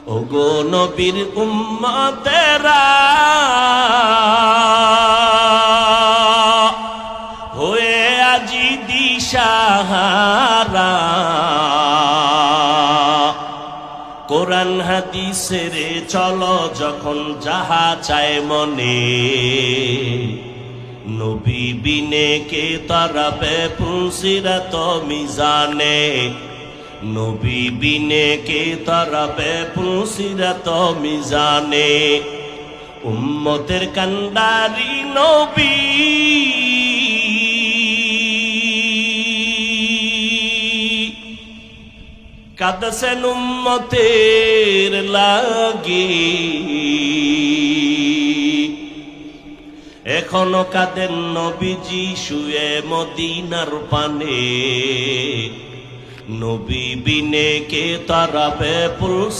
ওগো নবীর উম্মতেরা হয়ে আজি দিশাহারা, কোরআন হাদিসের চলো যখন যাহা চায় মনে, নবী বিনে কে তারাবে পুলসিরাত মিজানে, নবী বিনে কে তারাবে পুলসিরাত মিজানে। উম্মতের কান্ডারি নবী কাঁদছেন উম্মতের লাগি, এখনো কাঁদেন নবীজি শুয়ে মদিনার পানে, নবী বিনে কে তারাবে পুলস